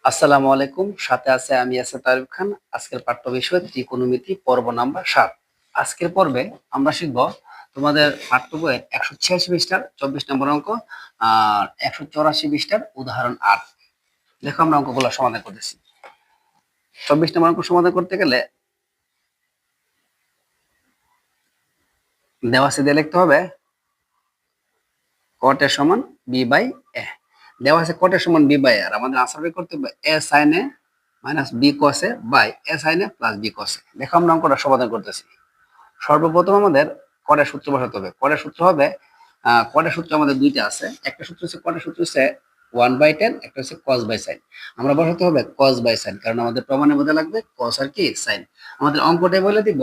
আসসালামু আলাইকুম। সাথে আছে আমি আসাদ তারিফ খান। আজকের পাঠ্য বিষয় ত্রিকোণমিতি পর্ব নাম্বার 7। আজকের পর্বে আমরা শিখব তোমাদের পাঠ্য বইয়ের 186 পৃষ্ঠার 24 নম্বর অঙ্ক আর 184 পৃষ্ঠার উদাহরণ 8। দেখো আমরা অঙ্কগুলো সমাধান করতেছি। 24 নম্বর অঙ্ক সমাধান করতে গেলে দেওয়া আছে দিয়ে লিখতে হবে cot a সমান b বাই a। দেওয়া আছে cot a সমান b বাই a, আর আমাদের আনসার বের করতে হবে a sin a minus b cos a by a sin a plus b cos a। দেখো আমরা অঙ্কটা সমাধান করতেছি। সর্বপ্রথম আমাদের কটের সূত্র বসাতে হবে। কটের সূত্র হবে কটের সূত্র আমাদের দুইটা আছে। একটা সূত্র হচ্ছে কটের সূত্র হচ্ছে 1/10, একটা হচ্ছে cos বাই sin। আমরা বসাতে হবে cos বাই sin, কারণ আমাদের প্রমাণের মধ্যে লাগবে cos আর কি sin। আমাদের অঙ্কটাই বলে দিব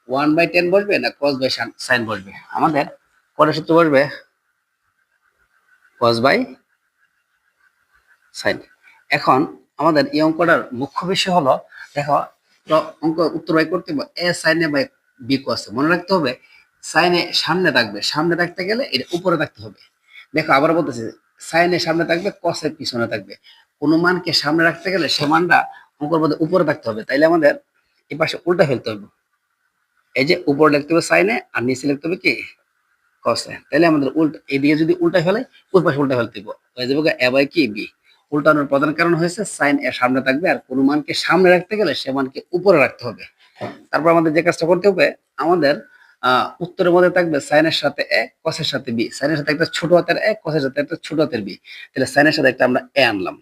1/10 বসবে না cos বাই sin বসবে। আমাদের কটের সূত্র বসবে cos বাই sin। এখন আমাদের এই অঙ্কটার মুখ্য বিষয় হলো, দেখো অঙ্ক উত্তর বাই করতে হবে a sin a by b cos a। মনে রাখতে হবে সাইনে সামনে থাকবে, সামনে থাকতে গেলে এটা উপরে থাকতে হবে। দেখো আবার বলতেছি, সাইনে সামনে থাকবে, কসের পিছনে থাকবে। কোন মানকে সামনে রাখতে গেলে সে মানটা অঙ্কের মধ্যে উপরে থাকতে হবে। তাইলে আমাদের এই পাশে উল্টা ফেলতে হবে। এই যে উপরে লিখতে হবে সাইনে আর নিচে লিখতে হবে কি কসে। তাইলে আমাদের উল্টা এদিকে যদি উল্টা ফেলে ওই পাশে উল্টা ফেলতে হবে, হয়ে যাবে এ বাই কি বি। উল্টানোর প্রধান কারণ হয়েছে সাইন এর সামনে থাকবে, আর কোন মানকে সামনে রাখতে গেলে সে মানকে উপরে রাখতে হবে। তারপর আমাদের যে কাজটা করতে হবে, আমাদের উত্তরের মধ্যে থাকবে সাইনের সাথে এ, কসের সাথে বি। সাইনের সাথে একটা ছোট হাতের এ, কসের সাথে একটা ছোট হাতের বি। তাহলে সাইনের সাথে একটা আমরা এ আনলাম।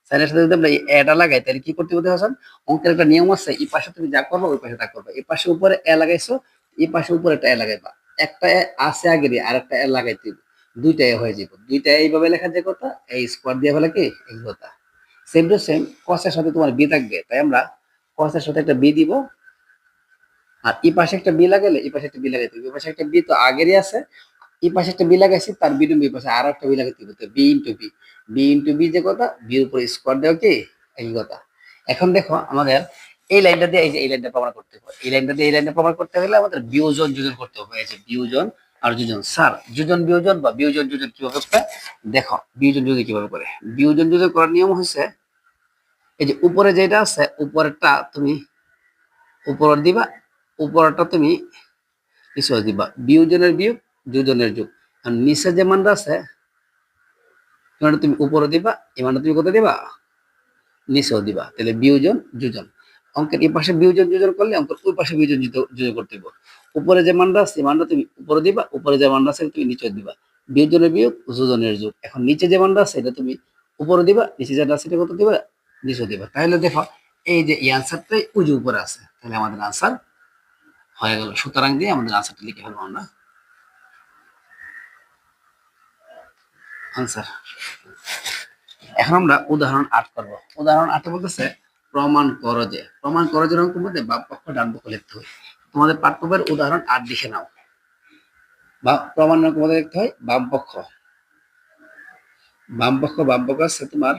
সাইনের সাথে যদি আমরা এই এটা লাগাই তাহলে কি করতে হবে হাসান? অঙ্কের একটা নিয়ম আছে, এই পাশে তুমি যা করবে ওই পাশে তা করবে। এই পাশে উপরে এ লাগাইছো, এই পাশে উপরে একটা এ লাগাইবা। একটা এ আছে আগেরই, আর একটা এ লাগাইতে হবে। দুইটা এ হয়ে যাবে। দুইটা এইভাবে লেখা যে কথা, এই স্কোয়ার দিয়ে ফেলে কি এই কথা। সেম টু সেম কসের সাথে তোমার বি থাকবে, তাই আমরা কসের সাথে একটা বি দিব। আর এই পাশে একটা বি লাগালে এই পাশে একটা বি লাগাইতে হবে। এই পাশে একটা বি তো আগেরই আছে, এই পাশে একটা বি লাগাইছি, তার বি বি পাশে আর একটা বি লাগাইতে হবে। তো B into B, B into B যে কথা, বি এর উপরে স্কোয়ার দেওয়া কি এই কথা। এখন দেখো আমাদের এই লাইনটা দিয়ে এই যে এই লাইনটা প্রমাণ করতে হবে। এই লাইনটা দিয়ে এই লাইনটা প্রমাণ করতে গেলে আমাদের বিয়োজন যোজন করতে হবে। এই যে বিয়োজন আর যোজন। স্যার যোজন বিয়োজন বা বিয়োজন যোজন কিভাবে করে? দেখো বিয়োজন যোজন কিভাবে করে। বিয়োজন যোজন করার নিয়ম হচ্ছে, এই যে উপরে যেটা আছে উপরেরটা তুমি উপর দিবা, উপরটা তুমি নিচে দিবা। বিয়োজনের বিয়োগ, যোজনের যোগ। আর নিচে যে মানটা আছে মানে তুমি উপরে দিবা, এই মানটা তুমি কত দিবা? নিচেও দিবা। তাহলে বিয়োজন যোজন। অঙ্কের এই পাশে বিয়োজন যোজন করলে অঙ্কের ওই পাশে বিয়োজন যোজন করতে হবে। উপরে যে মানটা আছে এই মানটা তুমি উপরে দিবা, উপরে যে মানটা আছে তুমি নিচে দিবা। বিয়োজনের বিয়োগ, যোজনের যোগ। এখন নিচে যে মানটা আছে এটা তুমি উপরে দিবা, নিচে যেটা আছে এটা কত দিবা? নিচে দিবা। তাহলে দেখো এই যে এই আনসারটাই ওই যে উপরে আছে, তাহলে আমাদের আনসার হয়ে গেল। সুতরাং দিয়ে আমাদের আনসারটা লিখে ফেলবো আমরা। আনসার। এখন আমরা উদাহরণ 8 করব। উদাহরণ 8 বলতেছে প্রমাণ করো যে। প্রমাণ করো যে অঙ্কের মধ্যে বাম পক্ষ ডান পক্ষ লিখতে হয়। তোমাদের পাঠ্য বইয়ের উদাহরণ 8 লিখে নাও। বা প্রমাণ অঙ্কের মধ্যে লিখতে হয় বাম পক্ষ। বাম পক্ষ আছে তোমার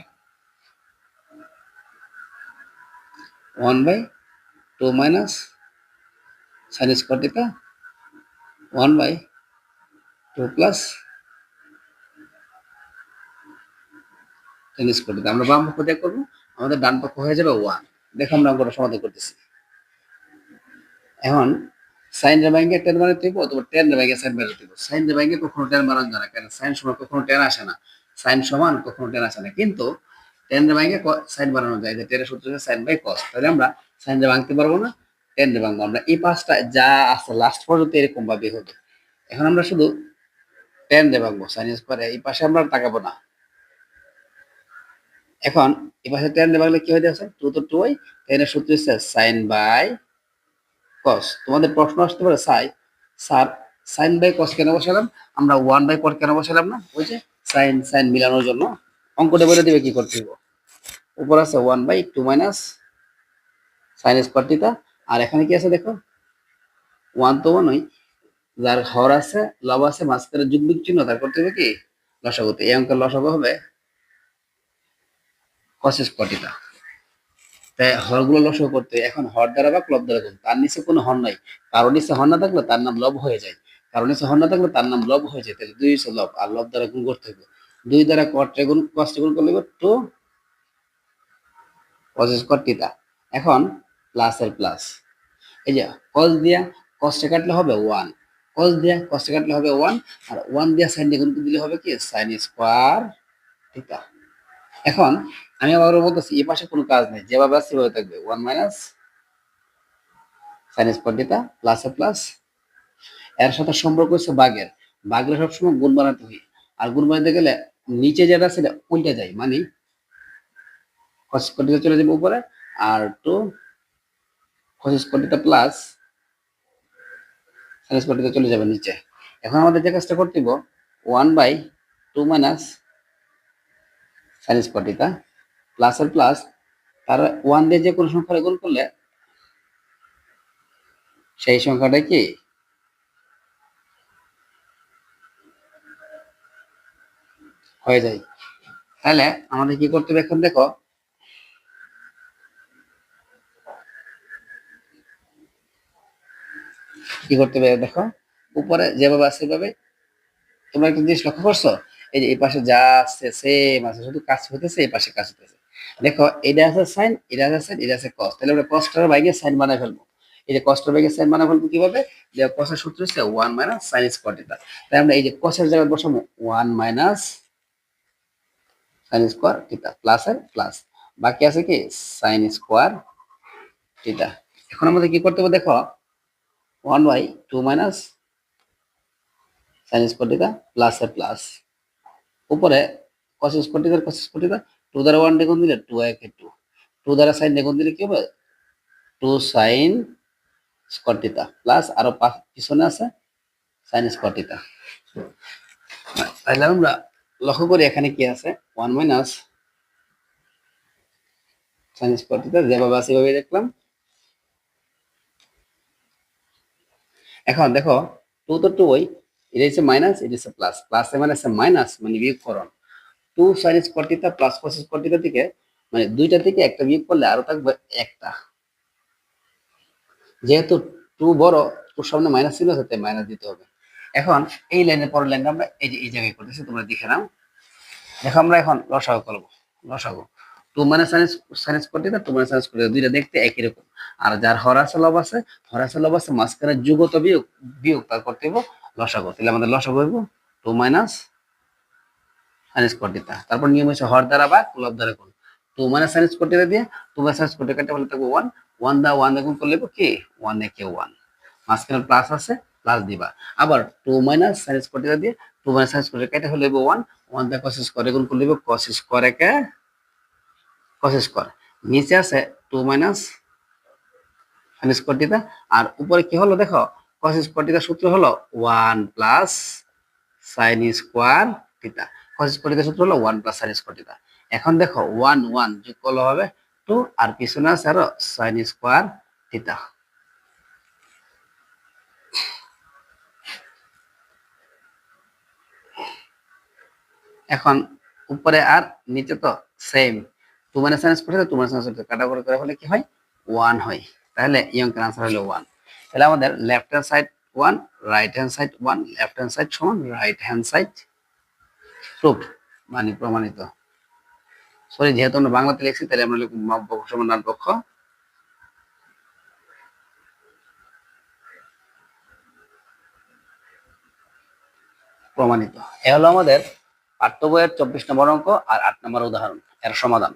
1/2 minus sin square theta 1/2 plus tan square theta. আমরা বাম পক্ষ দিয়ে করবো, আমাদের ডান পক্ষ হয়ে যাবে 1। দেখো আমরা অঙ্কটা সমাধান করতেছি। এখন সাইন এর ব্যাংকে টেন বানাতে দিব অথবা টেন এর ব্যাংকে সাইন বানাতে দিব। সাইন এর ব্যাংকে কখনো টেন বানানো যায় না, কারণ সাইন সমান কখনো টেন আসে না। সাইন সমান কখনো টেন আসে না, কিন্তু টেন এর ব্যাংকে সাইন বানানো যায়। যে টেনের সূত্র হচ্ছে সাইন বাই কস। তাহলে আমরা সাইন এর ভাঙতে পারবো না, টেন এর ভাঙবো। আমরা এই পাঁচটা যা আছে লাস্ট পর্যন্ত এরকম ভাবে হবে। এখন আমরা শুধু টেন এর ভাঙবো, সাইন স্কয়ার এই পাশে আমরা তাকাবো না। এখন এই পাশে টেন এর ভাঙলে কি হয়ে যাচ্ছে? 2 তো 2 টেন এর সূত্র হচ্ছে সাইন বাই কস। তোমাদের প্রশ্ন আসতে পারে স্যার সাইন বাই কস কেন বসালাম, আমরা 1/cot কেন বসালাম না? ওই যে সাইন সাইন মিলানোর জন্য। অঙ্কটা বলে দিবে কি করতে হবে। উপর আছে 1/2 মাইনাস সাইন স্কয়ার থিটা, আর এখানে কি আছে দেখো 1 তো 1ই, যার হর আছে লব আছে মাঝখানে যুগবিয়োগ চিহ্ন, তার করতে হবে কি লসাগু। এই অঙ্কের লসাগু হবে cos স্কয়ার থিটা। তাই হরগুলো লসাগু করতে এখন হর দ্বারা বা লব দ্বারা গুণ। তার নিচে কোনো হর নাই, কারণ নিচে হর না থাকলে তার নাম লব হয়ে যায়। কারণ নিচে হর না থাকলে তার নাম লব হয়ে যায়। তাহলে 2 হচ্ছে লব, আর লব দ্বারা গুণ করতে হবে। 2 দ্বারা কটে গুণ কষ্টে গুণ করলে 2 cos স্কয়ার থিটা। এখন প্লাসের প্লাস, এই যে cos দিয়া cosটা কাটলে হবে 1, cos দিয়া cosটা কাটলে হবে 1, আর 1 দিয়া sin দিয়ে গুণ দিলে হবে কি sin স্কয়ার থিটা। এখন আমি আবার বলতেছি এই পাশে কোনো কাজ নেই, যেভাবে আছে সেভাবে থাকবে 1 মাইনাস sin স্কয়ার থিটা প্লাসে প্লাস। এর সাথে সম্পর্ক হচ্ছে ভাগের, ভাগলে সবসময় গুণ বানাতে হয়, আর গুণ বানাতে গেলে নিচে যেটা আছে সেটা উল্টে যায়, মানে cos স্কয়ার থিটা চলে যাবে উপরে, আর 2 cos square theta plus sin square theta চলে যাবে নিচে। এখন আমাদের যে কাজটা করতে হবে 1/2 মাইনাস sin স্কয়ার থিটা প্লাসের প্লাস, তার 1 দিয়ে যে কোনো সংখ্যা গুণ করলে সেই সংখ্যাটা কি হয়ে যায়। তাহলে আমাদের কি করতে হবে এখন দেখো, কি করতে হবে দেখো, উপরে যেভাবে আছে সেভাবে। তোমরা একটা জিনিস লক্ষ্য করছো, এই যে এই পাশে যা আছে সেম আছে, শুধু কাজ হইতেছে এই পাশে কাজ হইতেছে। দেখো এটা আছে সাইন, এটা আছে সাইন, এটা আছে কস, তাহলে আমরা কসটার বাইরে সাইন বানাই ফেলবো। এই যে কসটার বাইরে সাইন বানাই ফেলবো কিভাবে, যে কসের সূত্র হচ্ছে 1 মাইনাস সাইন স্কয়ার থিটা। তাই আমরা এই যে কসের জায়গায় বসাবো 1 minus sine square theta plus আর প্লাস, বাকি আছে কি সাইন স্কয়ার থিটা। এখন আমাদের কি করতে হবে দেখো, 1/2 minus sine square theta plus এর প্লাস, উপরে cos square theta cos square theta, 2 দ্বারা 1 গুণ দিলে 2 একে 2, 2 দ্বারা sin গুণ দিলে কি হবে 2 sin স্কয়ার থিটা প্লাস আরো পিছনে আছে sin স্কয়ার থিটা। তাহলে আমরা লক্ষ্য করি এখানে কি আছে 1 মাইনাস sin স্কয়ার থিটা, যেভাবে আছে সেভাবে দেখলাম। এখন দেখো 2 তো 2 এটা হচ্ছে মাইনাস, এটা হচ্ছে প্লাস, প্লাস এ মাইনাস মাইনাস মানে বিয়োগকরণ। 2 sin square theta plus cos square theta থেকে মানে দুইটা থেকে একটা বিয়োগ করলে আরো থাকবে একটা, যেহেতু 2 বড়, 2 সামনে মাইনাস ছিল তাই মাইনাস দিতে হবে। এখন এই লাইনের পরের লাইনটা আমরা এই যে এই জায়গায় করতেছি, তোমরা দেখে নাও। দেখো আমরা এখন লসাগু করব, লসাগু 2 minus sine square theta 2 minus sine square theta দুইটা দেখতে একই রকম, আর যার হর আছে লব আছে, হর আছে লব আছে মাঝখানে যুগত বিয়োগ, বিয়োগ তার করতে হবে লসাগু। তাহলে আমাদের লসাগু হইব 2 মাইনাস সাইন স্কয়ার থিটা, তারপর নিয়ম হচ্ছে হর দ্বারা ভাগ লব দ্বারা গুণ। 2 মাইনাস সাইন স্কয়ার থিটা দিয়ে 2 মাইনাস সাইন স্কয়ার থিটা কাটতে বলে থাকবে 1, 1 দা 1 গুণ করলে কি 1 একে 1, মাঝখানে প্লাস আছে প্লাস দিবা। আবার 2 মাইনাস সাইন স্কয়ার থিটা দিয়ে 2 মাইনাস সাইন স্কয়ার কেটে হলে 1, 1 দা cos স্কয়ার গুণ করলে cos স্কয়ার একে cos স্কয়ার, নিচে আছে 2 মাইনাস সাইন স্কয়ার থিটা, আর উপরে কি হলো দেখো cos স্কয়ার থিটার সূত্র হলো 1 plus sign square theta, cos square থিটার সূত্র হলো 1 প্লাস সাইন স্কয়ার থিটা। এখন দেখো 1 1 যোগ করলে হবে 2, আর পিছনে আছে আরো সাইন স্কয়ার থিটা। এখন উপরে আর নিচে তো same, 2 minus sine square theta 2 minus sine square theta কাটাকুটি করে হলে কি হয় 1 হয়। তাহলে এই অঙ্কের আনসার হলো 1। তাহলে আমাদের left hand side 1, right hand side 1, left hand side সমান রাইট হ্যান্ড সাইড প্রুফ, মানে প্রমাণিত। সরি যেহেতু আমরা বাংলাতে লিখছি তাহলে আমরা লিখব বাম পক্ষ সমান ডান পক্ষ প্রমাণিত। এ হলো আমাদের পাঠ্য বইয়ের 24 নম্বর অঙ্ক আর 8 নম্বর উদাহরণ এর সমাধান।